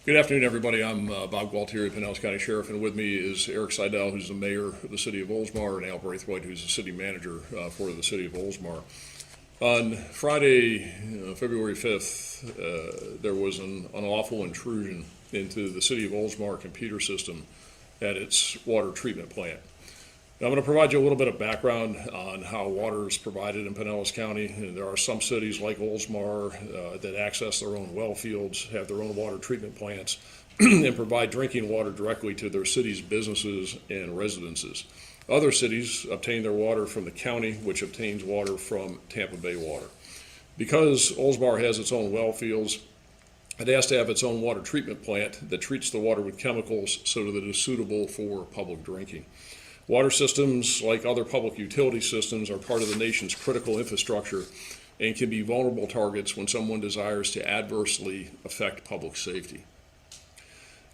Good afternoon, everybody. I'm Bob Gualtieri, Pinellas County Sheriff, and with me is Eric Seidel, who's the mayor of the city of Oldsmar, and Al Braithwaite, who's the city manager for the city of Oldsmar. On Friday, February 5th, there was an unlawful intrusion into the city of Oldsmar computer system at its water treatment plant. Now, I'm going to provide you a little bit of background on how water is provided in Pinellas County. And there are some cities like Oldsmar that access their own well fields, have their own water treatment plants, and provide drinking water directly to their city's businesses and residences. Other cities obtain their water from the county, which obtains water from Tampa Bay Water. Because Oldsmar has its own well fields, it has to have its own water treatment plant that treats the water with chemicals so that it is suitable for public drinking. Water systems, like other public utility systems, are part of the nation's critical infrastructure and can be vulnerable targets when someone desires to adversely affect public safety.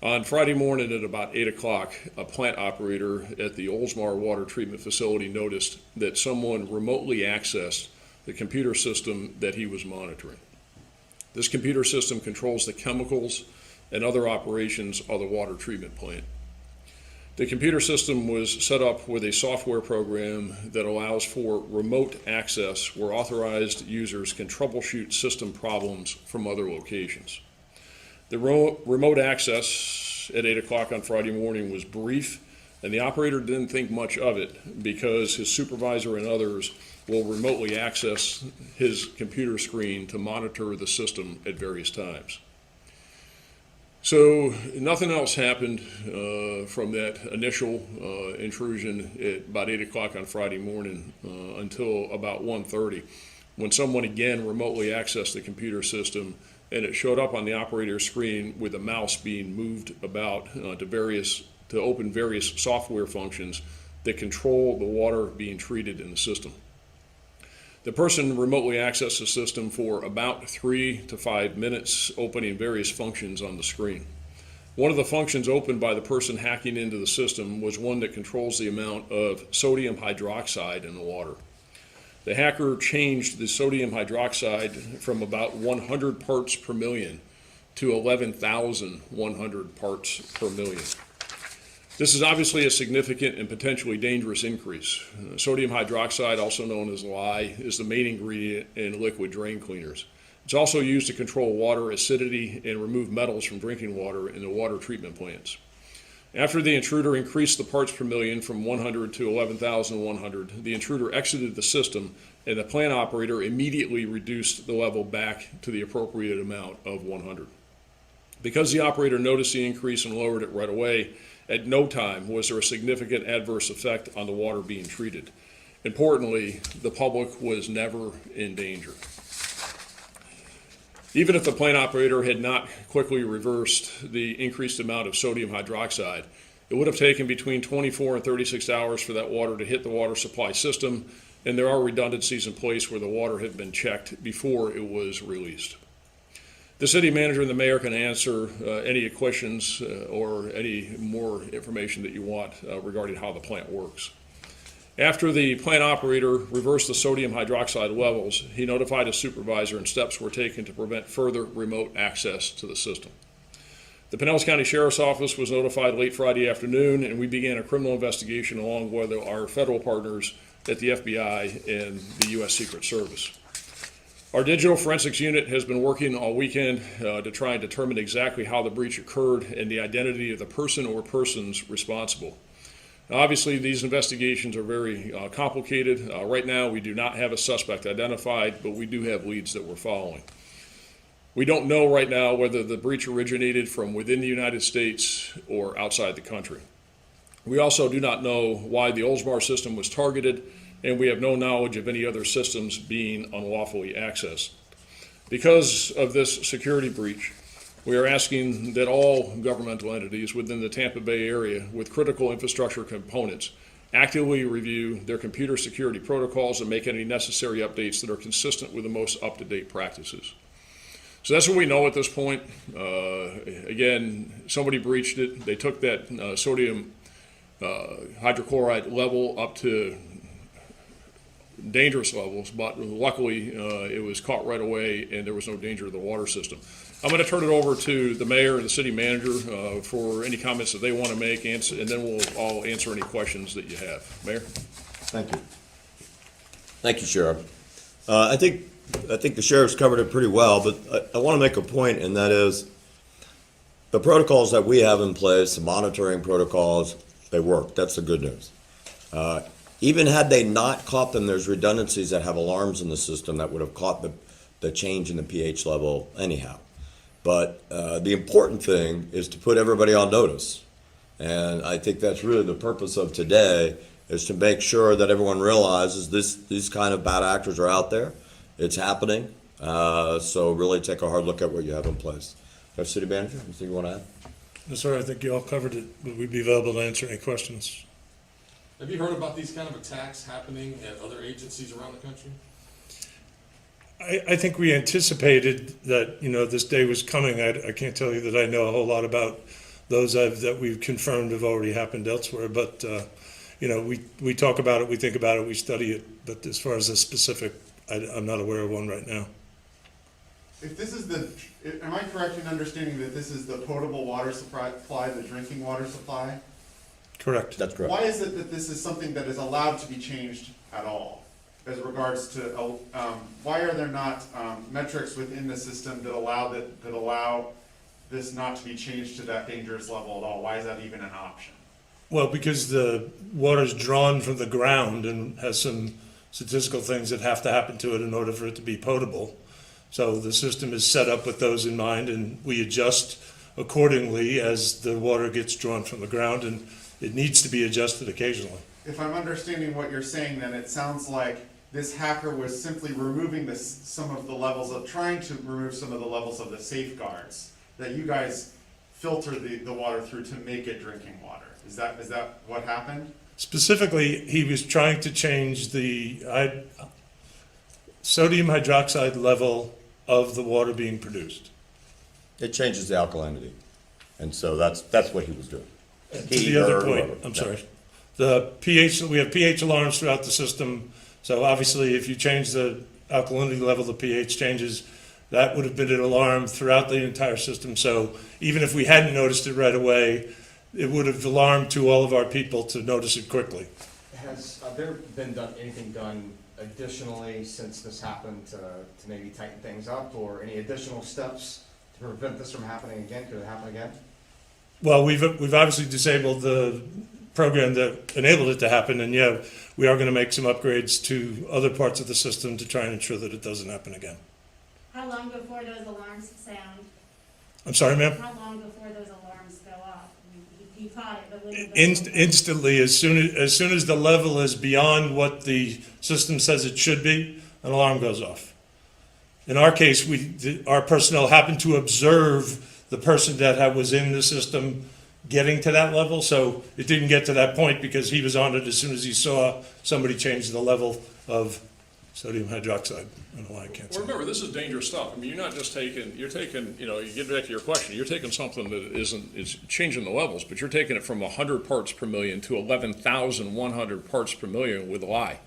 On Friday morning at about 8 o'clock, a plant operator at the Oldsmar water treatment facility noticed that someone remotely accessed the computer system that he was monitoring. This computer system controls the chemicals and other operations of the water treatment plant. The computer system was set up with a software program that allows for remote access where authorized users can troubleshoot system problems from other locations. The remote access at 8 o'clock on Friday morning was brief, and the operator didn't think much of it because his supervisor and others will remotely access his computer screen to monitor the system at various times. So nothing else happened from that initial intrusion at about 8 o'clock on Friday morning until about 1:30, when someone again remotely accessed the computer system, and it showed up on the operator's screen with a mouse being moved about to open various software functions that control the water being treated in the system. The person remotely accessed the system for about 3 to 5 minutes, opening various functions on the screen. One of the functions opened by the person hacking into the system was one that controls the amount of sodium hydroxide in the water. The hacker changed the sodium hydroxide from about 100 parts per million to 11,100 parts per million. This is obviously a significant and potentially dangerous increase. Sodium hydroxide, also known as lye, is the main ingredient in liquid drain cleaners. It's also used to control water acidity and remove metals from drinking water in the water treatment plants. After the intruder increased the parts per million from 100 to 11,100, the intruder exited the system, and the plant operator immediately reduced the level back to the appropriate amount of 100. Because the operator noticed the increase and lowered it right away, at no time was there a significant adverse effect on the water being treated. Importantly, the public was never in danger. Even if the plant operator had not quickly reversed the increased amount of sodium hydroxide, it would have taken between 24 and 36 hours for that water to hit the water supply system, and there are redundancies in place where the water had been checked before it was released. The city manager and the mayor can answer any questions or any more information that you want regarding how the plant works. After the plant operator reversed the sodium hydroxide levels, he notified his supervisor and steps were taken to prevent further remote access to the system. The Pinellas County Sheriff's Office was notified late Friday afternoon, and we began a criminal investigation along with our federal partners at the FBI and the U.S. Secret Service. Our digital forensics unit has been working all weekend to try and determine exactly how the breach occurred and the identity of the person or persons responsible. Now, obviously, these investigations are very complicated. Right now, we do not have a suspect identified, but we do have leads that we're following. We don't know right now whether the breach originated from within the United States or outside the country. We also do not know why the Oldsmar system was targeted, and we have no knowledge of any other systems being unlawfully accessed. Because of this security breach, we are asking that all governmental entities within the Tampa Bay area with critical infrastructure components actively review their computer security protocols and make any necessary updates that are consistent with the most up-to-date practices. So that's what we know at this point. Again, somebody breached it. They took that sodium hydrochloride level up to dangerous levels, but luckily it was caught right away and there was no danger to the water system. I'm going to turn it over to the mayor and the city manager for any comments that they want to make, and then we'll all answer any questions that you have. Mayor? Thank you. Thank you, Sheriff. I think the sheriff's covered it pretty well, but I want to make a point, and that is the protocols that we have in place, the monitoring protocols, they work. That's the good news. Even had they not caught them, there's redundancies that have alarms in the system that would have caught the change in the pH level anyhow. But the important thing is to put everybody on notice. And I think that's really the purpose of today, is to make sure that everyone realizes these kind of bad actors are out there. It's happening. So really take a hard look at what you have in place. City Manager, anything you want to add? No, sir, I think you all covered it, but we'd be available to answer any questions. Have you heard about these kind of attacks happening at other agencies around the country? I think we anticipated that, this day was coming. I can't tell you that I know a whole lot about those that we've confirmed have already happened elsewhere, but, we talk about it, we think about it, we study it, but as far as the specific, I'm not aware of one right now. If this is am I correct in understanding that this is the potable water supply, the drinking water supply? Correct. That's correct. Why is it that this is something that is allowed to be changed at all? As regards to, why are there not metrics within the system that allow this not to be changed to that dangerous level at all? Why is that even an option? Well, because the water's drawn from the ground and has some statistical things that have to happen to it in order for it to be potable. So the system is set up with those in mind, and we adjust accordingly as the water gets drawn from the ground, and it needs to be adjusted occasionally. If I'm understanding what you're saying, then it sounds like this hacker was simply removing trying to remove some of the levels of the safeguards that you guys filter the water through to make it drinking water. Is that what happened? Specifically, he was trying to change the sodium hydroxide level of the water being produced. It changes the alkalinity. And so that's what he was doing. To the other point, I'm sorry. The pH, we have pH alarms throughout the system. So obviously, if you change the alkalinity level, the pH changes. That would have been an alarm throughout the entire system. So even if we hadn't noticed it right away, it would have alarmed to all of our people to notice it quickly. Has there been anything done additionally since this happened to maybe tighten things up, or any additional steps to prevent this from happening again? Could it happen again? Well, we've obviously disabled the program that enabled it to happen, and yeah, we are going to make some upgrades to other parts of the system to try and ensure that it doesn't happen again. How long before those alarms sound? I'm sorry, ma'am? How long before those alarms go off? You caught it, but when Instantly, as soon as the level is beyond what the system says it should be, an alarm goes off. In our case, our personnel happened to observe the person that was in the system getting to that level, so it didn't get to that point because he was on it as soon as he saw somebody change the level of sodium hydroxide. I don't know why I can't say. Well, remember, this is dangerous stuff. I mean, you're not just taking, you get back to your question, you're taking something that is changing the levels, but you're taking it from 100 parts per million to 11,100 parts per million with lye.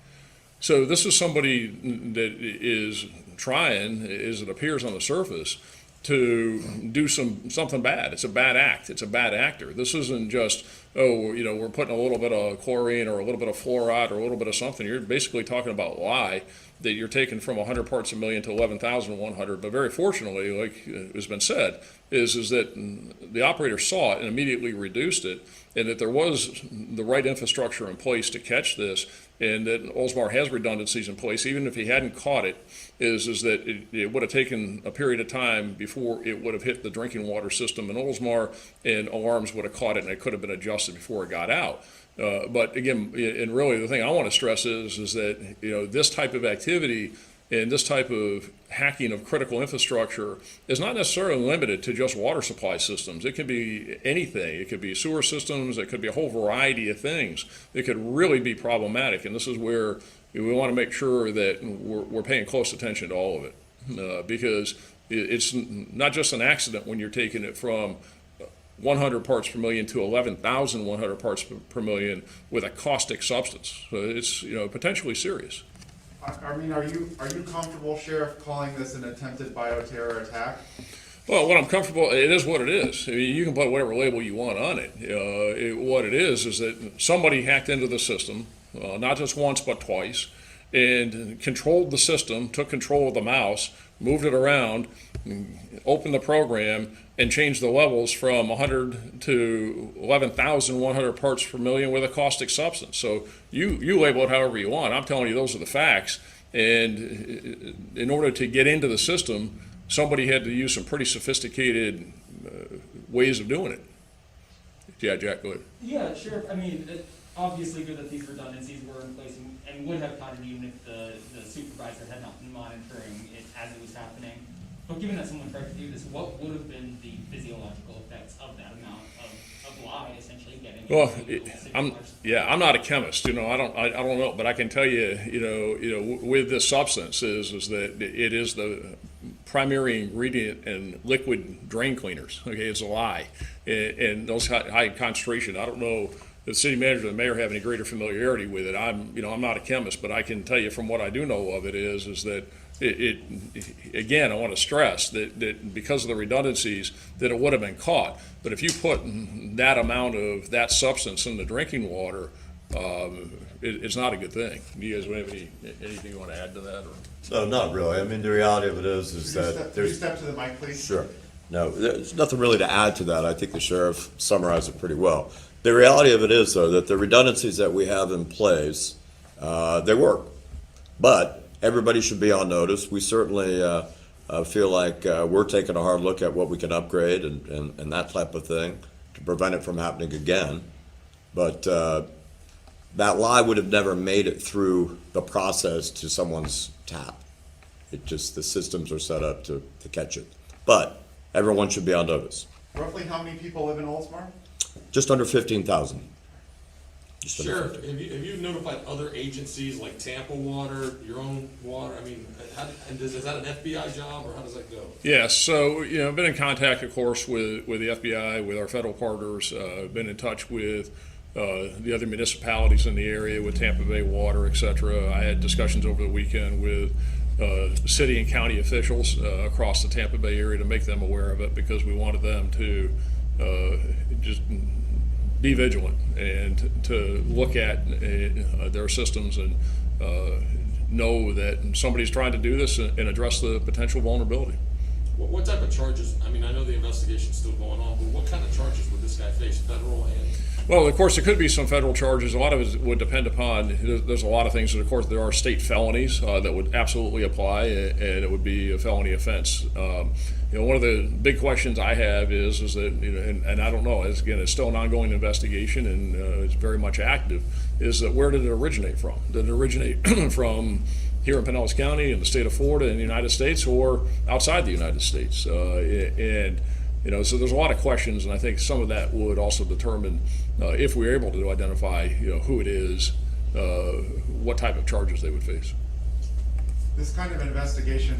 So this is somebody that is trying, as it appears on the surface, to do something bad. It's a bad act. It's a bad actor. This isn't just, we're putting a little bit of chlorine or a little bit of fluoride or a little bit of something. You're basically talking about lye that you're taking from 100 parts per million to 11,100. But very fortunately, like has been said, is that the operator saw it and immediately reduced it, and that there was the right infrastructure in place to catch this, and that Oldsmar has redundancies in place. Even if he hadn't caught it, is that it would have taken a period of time before it would have hit the drinking water system in Oldsmar, and alarms would have caught it, and it could have been adjusted before it got out. But again, and really the thing I want to stress is that this type of activity and this type of hacking of critical infrastructure is not necessarily limited to just water supply systems. It can be anything. It could be sewer systems. It could be a whole variety of things. It could really be problematic, and this is where we want to make sure that we're paying close attention to all of it, because it's not just an accident when you're taking it from 100 parts per million to 11,100 parts per million with a caustic substance. So it's potentially serious. I mean, are you comfortable, Sheriff, calling this an attempted bioterror attack? Well, what I'm comfortable, it is what it is. I mean, you can put whatever label you want on it. What it is that somebody hacked into the system, not just once but twice, and controlled the system, took control of the mouse, moved it around, opened the program, and changed the levels from 100 to 11,100 parts per million with a caustic substance. So you label it however you want. I'm telling you, those are the facts. And in order to get into the system, somebody had to use some pretty sophisticated ways of doing it. Yeah, Jack, go ahead. Yeah, sure. I mean, obviously good that these redundancies were in place and would have caught it even if the supervisor had not been monitoring it as it was happening. But given that someone tried to do this, what would have been the physiological effects of that amount of lye essentially getting Well, into I'm not a chemist, I don't know, but I can tell you, with this substance is that it is the primary ingredient in liquid drain cleaners. Okay, it's a lye, and those high concentration. I don't know if the city manager and the mayor have any greater familiarity with it. I'm not a chemist, but I can tell you from what I do know of it is that it again, I want to stress that because of the redundancies, that it would have been caught. But if you put that amount of that substance in the drinking water, it's not a good thing. Do you guys have anything you want to add to that? Or? No, not really. I mean, the reality of it is Could you that Could you there's. step to the mic, please? Sure. No, there's nothing really to add to that. I think the sheriff summarized it pretty well. The reality of it is, though, that the redundancies that we have in place, they work. But everybody should be on notice. We certainly feel like we're taking a hard look at what we can upgrade and that type of thing to prevent it from happening again. But that lye would have never made it through the process to someone's tap. It just, the systems are set up to catch it. But everyone should be on notice. Roughly how many people live in Oldsmar? Just under 15,000. Just under Sheriff, 15. have you notified other agencies like Tampa Water, your own water? I mean, is that an FBI job or how does that go? Yes, so I've been in contact, of course, with the FBI, with our federal partners. Been in touch with the other municipalities in the area, with Tampa Bay Water, et cetera. I had discussions over the weekend with city and county officials across the Tampa Bay area to make them aware of it, because we wanted them to just be vigilant and to look at their systems and know that somebody's trying to do this and address the potential vulnerability. What type of charges? I mean, I know the investigation's still going on, but what kind of charges would this guy face, federal and? Well, of course, there could be some federal charges. A lot of it would depend upon, there's a lot of things, and of course, there are state felonies that would absolutely apply, and it would be a felony offense. One of the big questions I have is that, and I don't know, it's still an ongoing investigation, and it's very much active, is that where did it originate from? Did it originate from here in Pinellas County in the state of Florida in the United States, or outside the United States? So there's a lot of questions, and I think some of that would also determine if we're able to identify, who it is, what type of charges they would face. This kind of investigation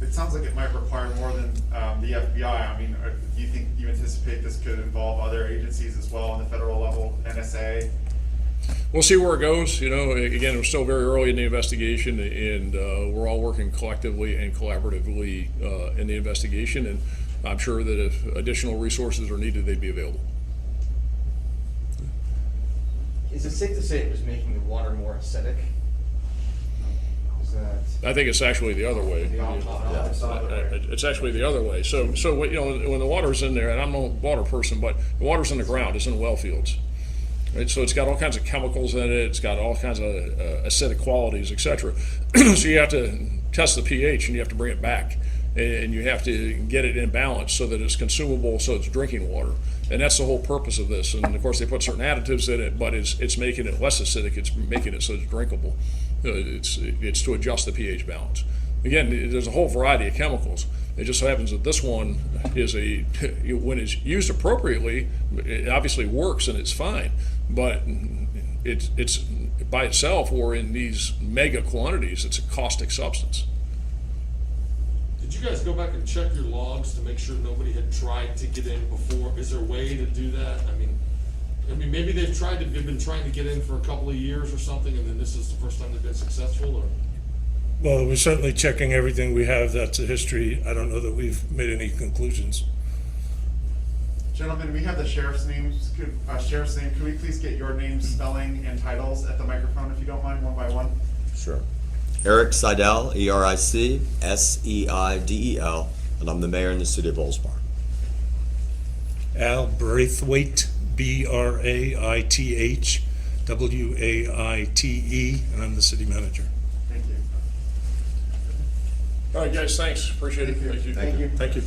it sounds like it might require more than the FBI. I mean, do you anticipate this could involve other agencies as well on the federal level, NSA? We'll see where it goes. Again, we're still very early in the investigation, and we're all working collectively and collaboratively in the investigation, and I'm sure that if additional resources are needed, they'd be available. Is it safe to say it was making the water more acidic? Is that? I think it's actually the other way. It's actually the other way. So when the water's in there, and I'm no water person, but the water's in the ground, it's in the well fields. Right, so it's got all kinds of chemicals in it. It's got all kinds of acidic qualities, etc. So you have to test the pH, and you have to bring it back, and you have to get it in balance so that it's consumable, so it's drinking water. And that's the whole purpose of this. And of course, they put certain additives in it, but it's making it less acidic. It's making it so it's drinkable. It's to adjust the pH balance. Again, there's a whole variety of chemicals. It just so happens that this one is when it's used appropriately, it obviously works and it's fine. But it's by itself, or in these mega quantities, it's a caustic substance. Did you guys go back and check your logs to make sure nobody had tried to get in before? Is there a way to do that? I mean, maybe they've been trying to get in for a couple of years or something, and then this is the first time they've been successful, or? Well, we're certainly checking everything we have. That's a history. I don't know that we've made any conclusions. Gentlemen, we have the sheriff's names, sheriff's name, could we please get your name, spelling, and titles at the microphone, if you don't mind, one by one? Sure. Eric Seidel, ERIC-SEIDEL, and I'm the mayor in the city of Oldsmar. Al Braithwaite, BRAITHWAITE, and I'm the city manager. Thank you. All right, guys, thanks. Appreciate it. Thank you. Thank you. Thank you.